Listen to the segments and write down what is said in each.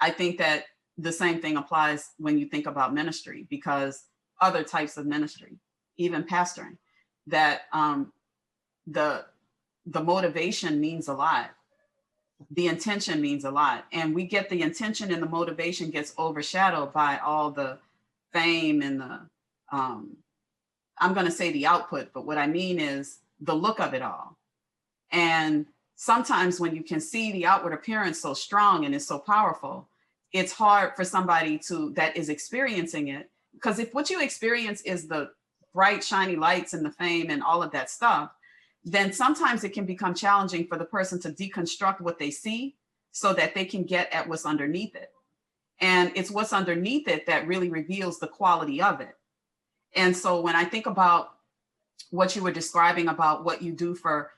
I think that the same thing applies when you think about ministry, because other types of ministry, even pastoring, that the motivation means a lot. The intention means a lot. And we get the intention and the motivation gets overshadowed by all the fame and the, I'm going to say the output, but what I mean is the look of it all. And sometimes when you can see the outward appearance so strong and is so powerful, it's hard for somebody that is experiencing it. Because if what you experience is the bright, shiny lights and the fame and all of that stuff, then sometimes it can become challenging for the person to deconstruct what they see so that they can get at what's underneath it. And it's what's underneath it that really reveals the quality of it. And so when I think about what you were describing about what you do for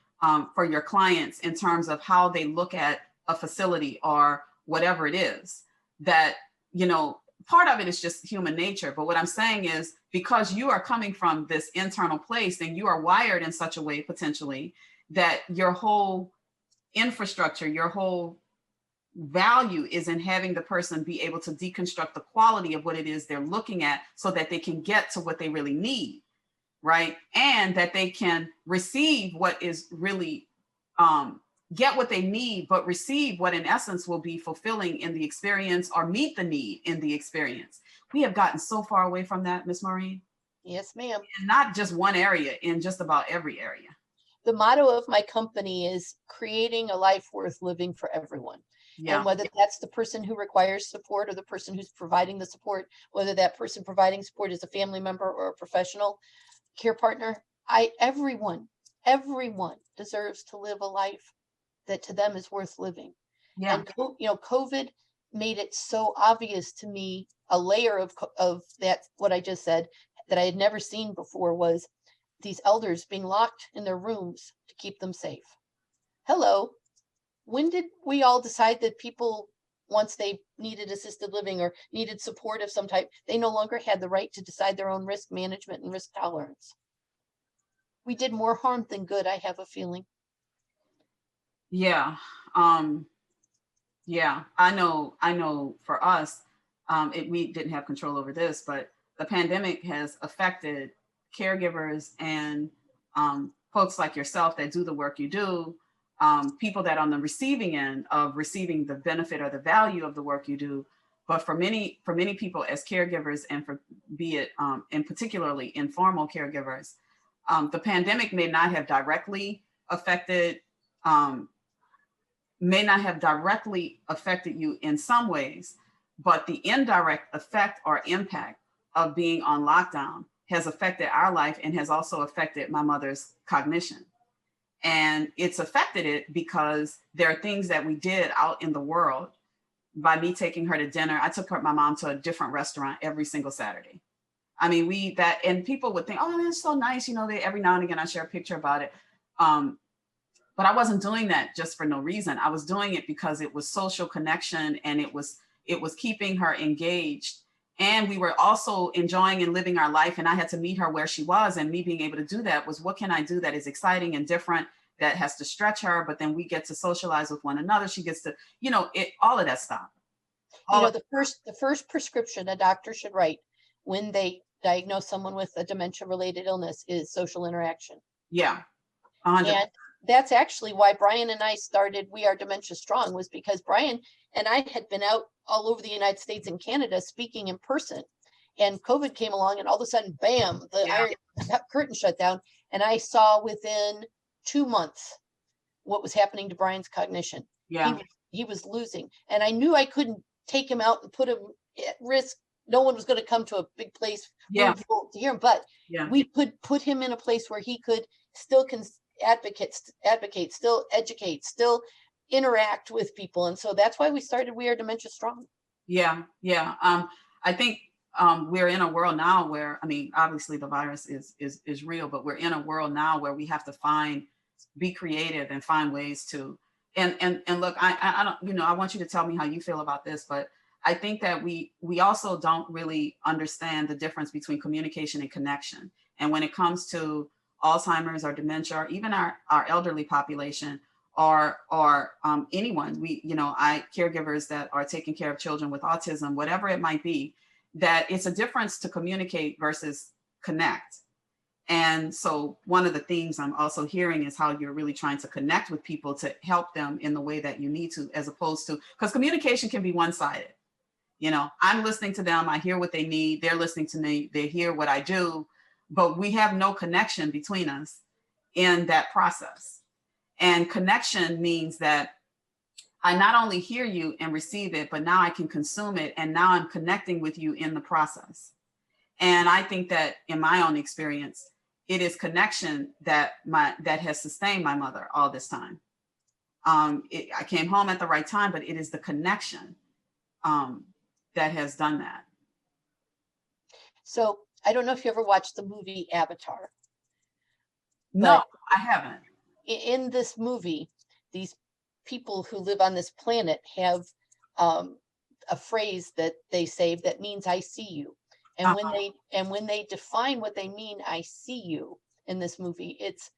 your clients in terms of how they look at a facility or whatever it is, that, part of it is just human nature. But what I'm saying is, because you are coming from this internal place and you are wired in such a way potentially that your whole infrastructure, your whole value is in having the person be able to deconstruct the quality of what it is they're looking at so that they can get to what they really need, right? And that they can receive what is really, get what they need, but receive what in essence will be fulfilling in the experience or meet the need in the experience. We have gotten so far away from that, Miss Maureen. Yes, ma'am. And not just one area, in just about every area. The motto of my company is creating a life worth living for everyone. Yeah. And whether that's the person who requires support or the person who's providing the support, whether that person providing support is a family member or a professional care partner, everyone deserves to live a life that to them is worth living. Yeah. And COVID made it so obvious to me, a layer of that, what I just said, that I had never seen before, was these elders being locked in their rooms to keep them safe. Hello. When did we all decide that people, once they needed assisted living or needed support of some type, they no longer had the right to decide their own risk management and risk tolerance? We did more harm than good, I have a feeling. Yeah. Yeah, I know for us, we didn't have control over this, but the pandemic has affected caregivers and folks like yourself that do the work you do, people that are on the receiving end of receiving the benefit or the value of the work you do. But for many people as caregivers, and for be it and particularly informal caregivers, the pandemic may not have directly affected you in some ways, but the indirect effect or impact of being on lockdown has affected our life and has also affected my mother's cognition. And it's affected it because there are things that we did out in the world. By me taking her to dinner, I took my mom to a different restaurant every single Saturday. I mean, and people would think, oh, that's so nice. Every now and again I share a picture about it. But I wasn't doing that just for no reason. I was doing it because it was social connection and it was keeping her engaged. And we were also enjoying and living our life. And I had to meet her where she was. And me being able to do that was, what can I do that is exciting and different, that has to stretch her, but then we get to socialize with one another. She gets to, all of that stuff. The first prescription a doctor should write when they diagnose someone with a dementia-related illness is social interaction. Yeah. 100%. And that's actually why Brian and I started We Are Dementia Strong, was because Brian and I had been out all over the United States and Canada speaking in person, and COVID came along, and all of a sudden, bam, the iron curtain shut down. And I saw within 2 months what was happening to Brian's cognition. Yeah. He was losing, and I knew I couldn't take him out and put him at risk. No one was going to come to a big place to hear him, but we could put him in a place where he could still advocate, still educate, still interact with people. And so that's why we started We Are Dementia Strong. Yeah. I think we're in a world now where, obviously the virus is real, but we're in a world now where we have to be creative and find ways to, and look, I don't, I want you to tell me how you feel about this, but I think that we also don't really understand the difference between communication and connection. And when it comes to Alzheimer's or dementia, or even our elderly population, or anyone, caregivers that are taking care of children with autism, whatever it might be, that it's a difference to communicate versus connect. And so one of the themes I'm also hearing is how you're really trying to connect with people to help them in the way that you need to, as opposed to, because communication can be one-sided. I'm listening to them, I hear what they need, they're listening to me, they hear what I do, but we have no connection between us in that process. And connection means that I not only hear you and receive it, but now I can consume it, and now I'm connecting with you in the process. And I think that in my own experience, it is connection that has sustained my mother all this time. I came home at the right time, but it is the connection that has done that. So I don't know if you ever watched the movie Avatar. No, I haven't. In this movie, these people who live on this planet have a phrase that they say that means "I see you." And when they define what they mean, "I see you," in this movie, it's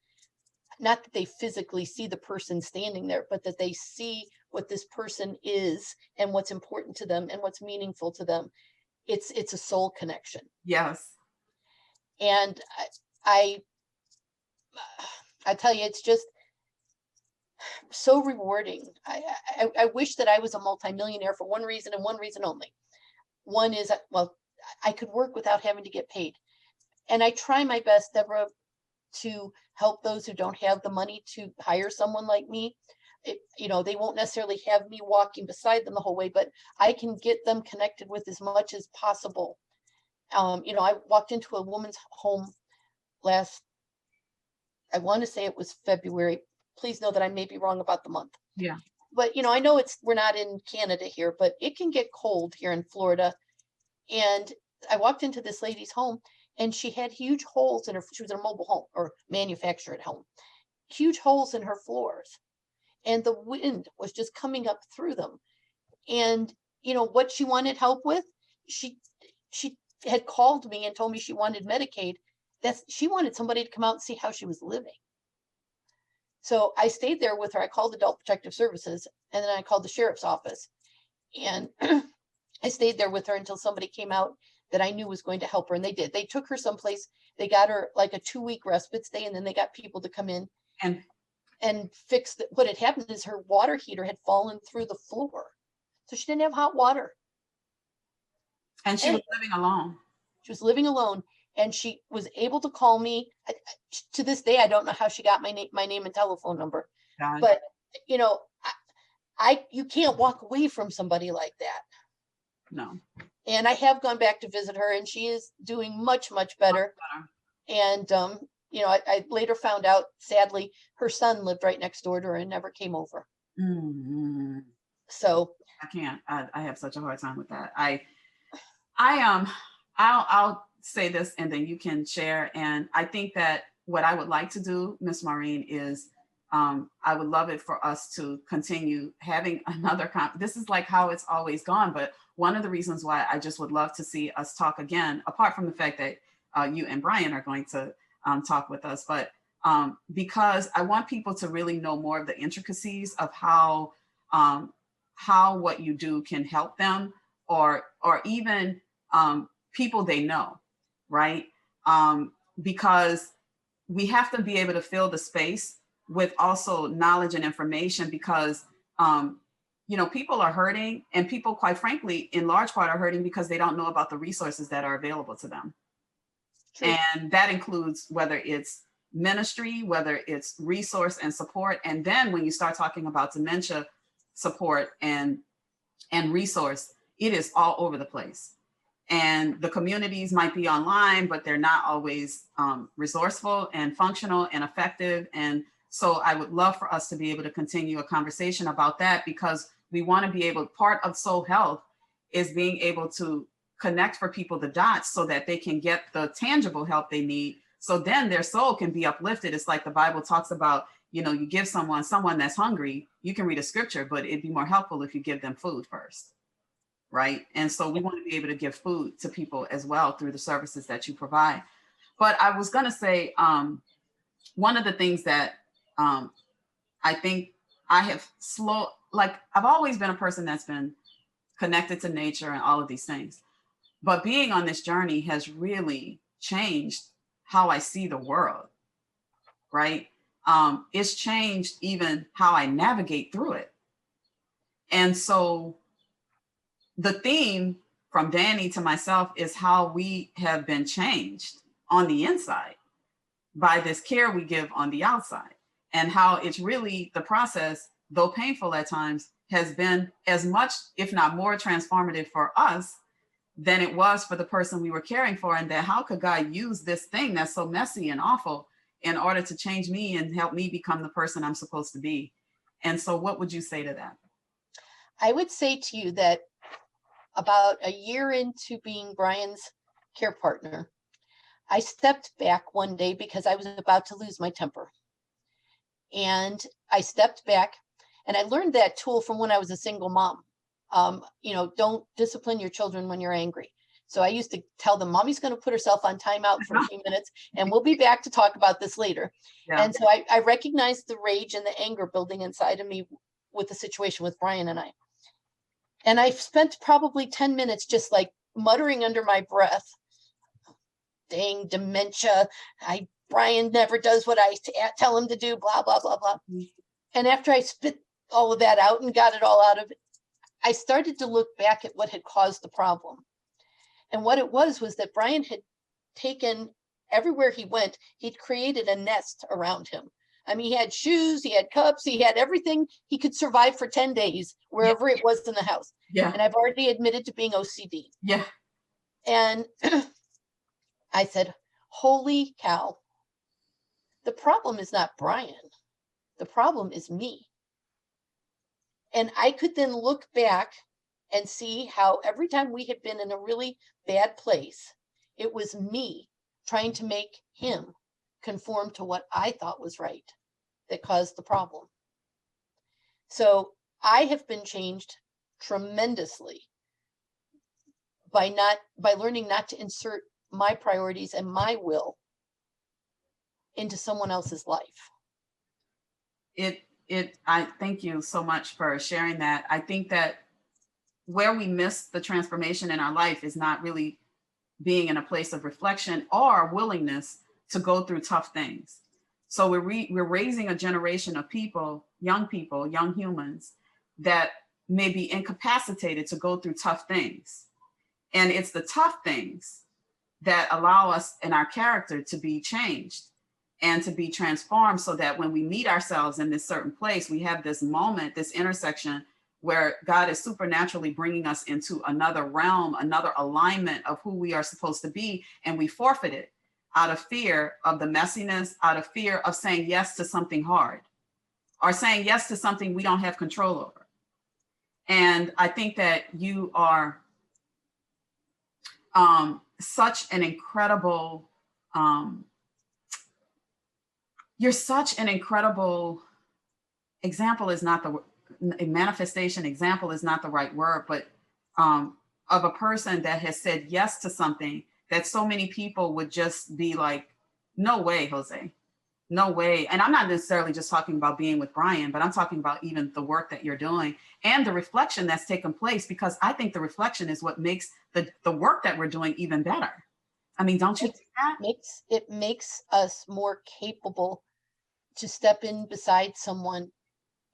not that they physically see the person standing there, but that they see what this person is and what's important to them and what's meaningful to them. It's a soul connection. Yes. And I tell you, it's just so rewarding. I wish that I was a multimillionaire for one reason and one reason only. One is, well, I could work without having to get paid. And I try my best, Deborah, to help those who don't have the money to hire someone like me. They won't necessarily have me walking beside them the whole way, but I can get them connected with as much as possible. I walked into a woman's home I want to say it was February. Please know that I may be wrong about the month. Yeah. But, I know we're not in Canada here, but it can get cold here in Florida. And I walked into this lady's home, and she had huge holes she was in a mobile home or manufactured home, huge holes in her floors. And the wind was just coming up through them. And, what she wanted help with, she had called me and told me she wanted Medicaid. She wanted somebody to come out and see how she was living. So I stayed there with her. I called Adult Protective Services, and then I called the sheriff's office. And I stayed there with her until somebody came out that I knew was going to help her. And they did. They took her someplace. They got her like a 2-week respite stay, and then they got people to come in and fix what had happened is her water heater had fallen through the floor. So she didn't have hot water. And she was living alone. She was living alone. And she was able to call me. To this day, I don't know how she got my name and telephone number. God. But, you can't walk away from somebody like that. No. And I have gone back to visit her, and she is doing much, much better. And, I later found out, sadly, her son lived right next door to her and never came over. Mm-hmm. So I can't. I have such a hard time with that. I'll say this and then you can share. And I think that what I would like to do, Miss Maureen, is I would love it for us to continue having another this is like how it's always gone. But one of the reasons why I just would love to see us talk again, apart from the fact that you and Brian are going to talk with us, but because I want people to really know more of the intricacies of how what you do can help them, or even people they know, right? Because we have to be able to fill the space with also knowledge and information, because people are hurting, and people, quite frankly, in large part are hurting because they don't know about the resources that are available to them. True. And that includes whether it's ministry, whether it's resource and support. And then when you start talking about dementia support and resource, it is all over the place. And the communities might be online, but they're not always resourceful and functional and effective. And so I would love for us to be able to continue a conversation about that, because we want to be able, part of soul health is being able to connect for people the dots so that they can get the tangible help they need. So then their soul can be uplifted. It's like the Bible talks about, you give someone that's hungry, you can read a scripture, but it'd be more helpful if you give them food first. Right. And so we want to be able to give food to people as well through the services that you provide. But I was going to say, one of the things that I think I have I've always been a person that's been connected to nature and all of these things. But being on this journey has really changed how I see the world, right? It's changed even how I navigate through it. And so the theme from Danny to myself is how we have been changed on the inside by this care we give on the outside, and how it's really the process, though painful at times, has been as much, if not more, transformative for us than it was for the person we were caring for. And that how could God use this thing that's so messy and awful in order to change me and help me become the person I'm supposed to be? And so what would you say to that? I would say to you that about a year into being Brian's care partner, I stepped back one day because I was about to lose my temper. And I stepped back, and I learned that tool from when I was a single mom. Don't discipline your children when you're angry. So I used to tell them, Mommy's going to put herself on timeout for a few minutes, and we'll be back to talk about this later. Yeah. And so I recognized the rage and the anger building inside of me with the situation with Brian and I. And I spent probably 10 minutes just like muttering under my breath, dang dementia. Brian never does what I tell him to do, blah, blah, blah, blah. Mm-hmm. And after I spit all of that out and got it all out of it, I started to look back at what had caused the problem. And what it was that Brian had taken, everywhere he went, he'd created a nest around him. I mean, he had shoes, he had cups, he had everything he could survive for 10 days, wherever it was in the house. Yeah. And I've already admitted to being OCD. Yeah. And I said, holy cow, the problem is not Brian. The problem is me. And I could then look back and see how every time we had been in a really bad place, it was me trying to make him conform to what I thought was right that caused the problem. So I have been changed tremendously by learning not to insert my priorities and my will into someone else's life. I thank you so much for sharing that. I think that where we miss the transformation in our life is not really being in a place of reflection or willingness to go through tough things. So we're raising a generation of people, young humans, that may be incapacitated to go through tough things. And it's the tough things that allow us in our character to be changed and to be transformed, so that when we meet ourselves in this certain place, we have this moment, this intersection where God is supernaturally bringing us into another realm, another alignment of who we are supposed to be. And we forfeit it out of fear of the messiness, out of fear of saying yes to something hard or saying yes to something we don't have control over. And I think that you are such an incredible, you're such an incredible example is not a manifestation, example is not the right word, but of a person that has said yes to something that so many people would just be like, no way, Jose, no way. And I'm not necessarily just talking about being with Brian, but I'm talking about even the work that you're doing and the reflection that's taken place, because I think the reflection is what makes the work that we're doing even better. I mean, don't you think that? It makes us more capable to step in beside someone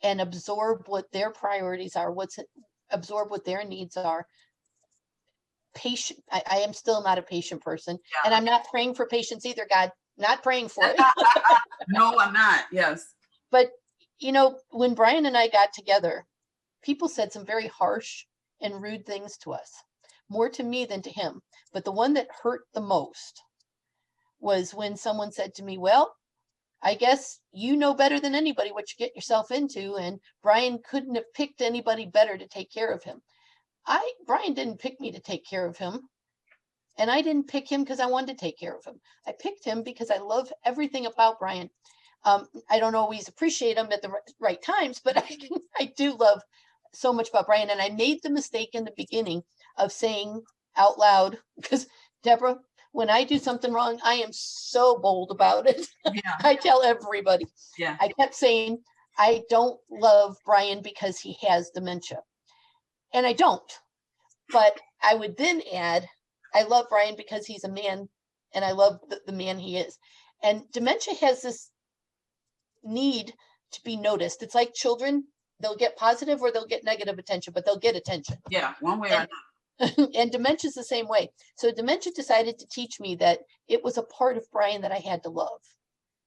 and absorb what their priorities are, absorb what their needs are. Patient. I am still not a patient person, yeah. And I'm not praying for patience either, God. Not praying for it. No, I'm not. Yes. But, when Brian and I got together, people said some very harsh and rude things to us, more to me than to him. But the one that hurt the most was when someone said to me, well, I guess you know better than anybody what you get yourself into, and Brian couldn't have picked anybody better to take care of him. Brian didn't pick me to take care of him, and I didn't pick him because I wanted to take care of him. I picked him because I love everything about Brian. I don't always appreciate him at the right times, but I do love so much about Brian. And I made the mistake in the beginning of saying out loud, because Deborah, when I do something wrong, I am so bold about it. Yeah. I tell everybody. Yeah. I kept saying, I don't love Brian because he has dementia. And I don't. But I would then add, I love Brian because he's a man and I love the man he is. And dementia has this need to be noticed. It's like children, they'll get positive or they'll get negative attention, but they'll get attention. Yeah, one way or another. And dementia is the same way. So dementia decided to teach me that it was a part of Brian that I had to love.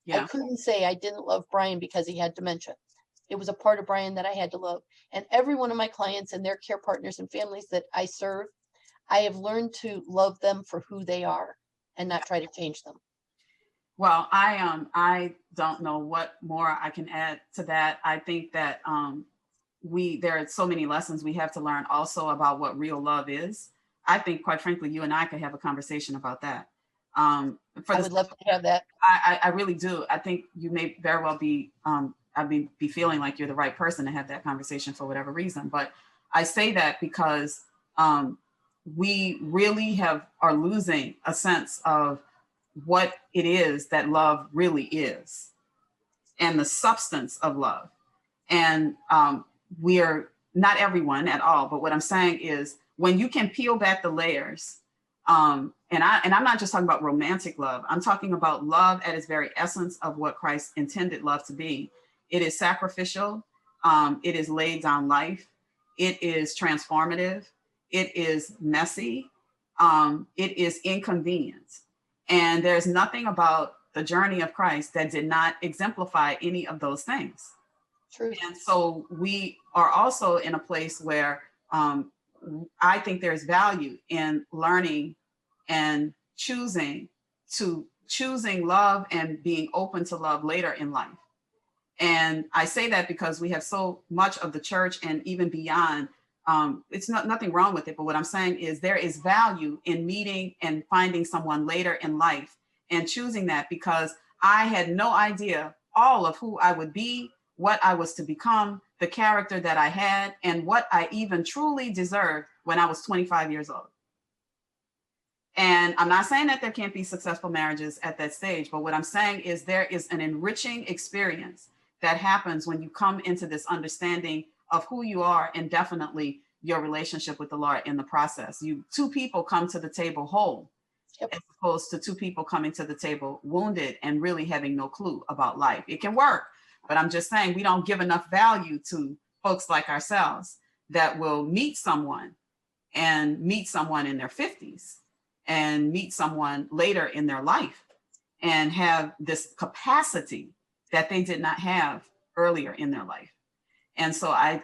Yeah. I couldn't say I didn't love Brian because he had dementia. It was a part of Brian that I had to love. And every one of my clients and their care partners and families that I serve, I have learned to love them for who they are and not try to change them. Well, I don't know what more I can add to that. I think that there are so many lessons we have to learn also about what real love is. I think, quite frankly, you and I could have a conversation about that. I would love to have that. I really do. I think you may very well be, be feeling like you're the right person to have that conversation for whatever reason. But I say that because we really are losing a sense of what it is that love really is and the substance of love. And we are not everyone at all, but what I'm saying is when you can peel back the layers, and I'm not just talking about romantic love, I'm talking about love at its very essence of what Christ intended love to be. It is sacrificial, it is laid down life, it is transformative, it is messy, it is inconvenient. And there's nothing about the journey of Christ that did not exemplify any of those things. True. And so we are also in a place where I think there's value in learning and choosing love and being open to love later in life. And I say that because we have so much of the church and even beyond. It's nothing wrong with it, but what I'm saying is there is value in meeting and finding someone later in life and choosing that, because I had no idea all of who I would be, what I was to become, the character that I had, and what I even truly deserved when I was 25 years old. And I'm not saying that there can't be successful marriages at that stage, but what I'm saying is there is an enriching experience that happens when you come into this understanding of who you are and definitely your relationship with the Lord in the process. Two people come to the table whole, yep, as opposed to two people coming to the table wounded and really having no clue about life. It can work, but I'm just saying we don't give enough value to folks like ourselves that will meet someone in their 50s and meet someone later in their life and have this capacity that they did not have earlier in their life. And so I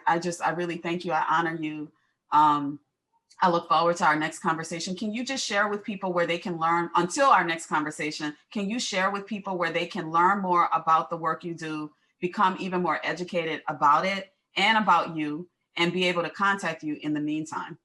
really thank you. I honor you. I look forward to our next conversation. Can you just share with people where they can learn until our next conversation? Can you share with people where they can learn more about the work you do, become even more educated about it and about you, and be able to contact you in the meantime?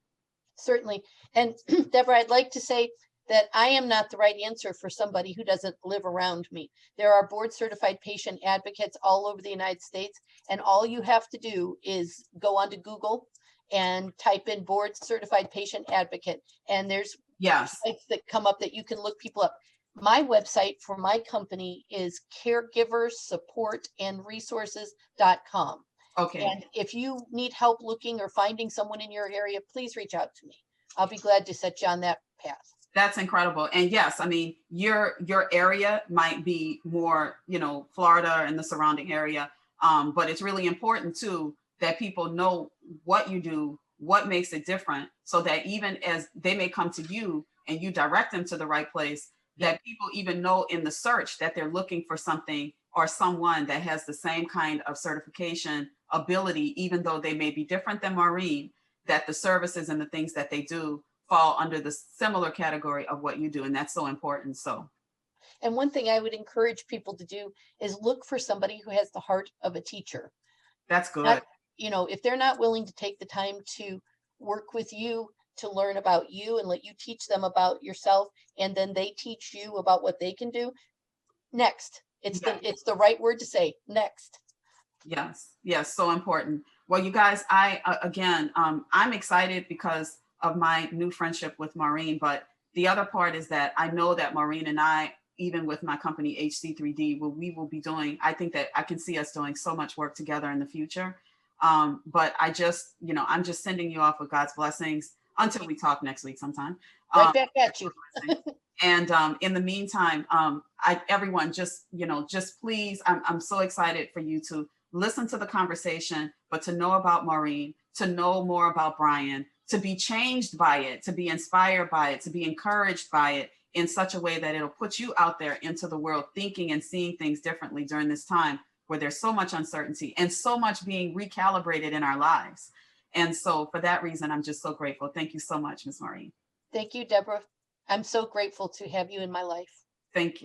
Certainly. And Deborah, I'd like to say that I am not the right answer for somebody who doesn't live around me. There are board certified patient advocates all over the United States, and all you have to do is go onto Google and type in board certified patient advocate, and there's sites that come up that you can look people up. My website for my company is caregiversupportandresources.com. Okay. And if you need help looking or finding someone in your area, please reach out to me. I'll be glad to set you on that path. That's incredible. And yes, I mean, your area might be more, Florida and the surrounding area. But it's really important too that people know what you do, what makes it different, so that even as they may come to you and you direct them to the right place, that people even know in the search that they're looking for something or someone that has the same kind of certification ability, even though they may be different than Maureen, that the services and the things that they do fall under the similar category of what you do. And that's so important. So, and one thing I would encourage people to do is look for somebody who has the heart of a teacher. That's good. If they're not willing to take the time to work with you, to learn about you and let you teach them about yourself, and then they teach you about what they can do next. It's the right word to say, next. Yes, so important. Well, you guys, I'm excited because of my new friendship with Maureen, but the other part is that I know that Maureen and I even with my company HC3D, where we will be doing, I think that I can see us doing so much work together in the future. But I just, I'm just sending you off with God's blessings until we talk next week sometime. Right back at you. And in the meantime, everyone just please, I'm so excited for you to listen to the conversation, but to know about Maureen, to know more about Brian, to be changed by it, to be inspired by it, to be encouraged by it in such a way that it'll put you out there into the world thinking and seeing things differently during this time where there's so much uncertainty and so much being recalibrated in our lives. And so for that reason, I'm just so grateful. Thank you so much, Ms. Maureen. Thank you, Deborah. I'm so grateful to have you in my life. Thank you.